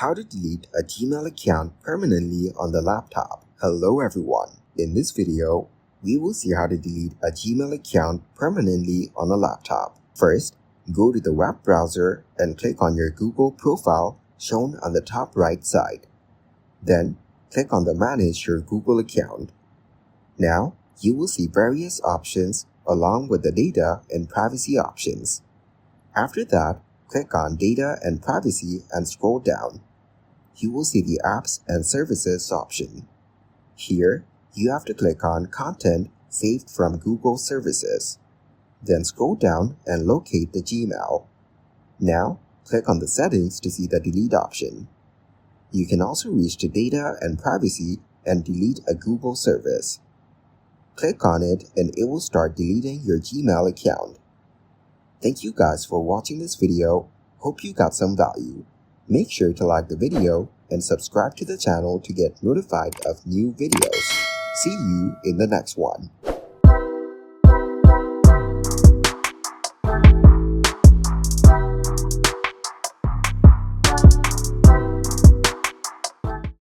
How to delete a Gmail account permanently on the laptop. Hello everyone. In this video, we will see how to delete a Gmail account permanently on a laptop. First, go to the web browser and click on your Google profile shown on the top right side. Then, click on the Manage Your Google Account. Now, you will see various options along with the data and privacy options. After that, click on Data and Privacy and scroll down. You will see the Apps and Services option. Here, you have to click on Content Saved from Google Services. Then scroll down and locate the Gmail. Now, click on the Settings to see the Delete option. You can also reach to Data and Privacy and delete a Google service. Click on it and it will start deleting your Gmail account. Thank you guys for watching this video. Hope you got some value. Make sure to like the video and subscribe to the channel to get notified of new videos. See you in the next one.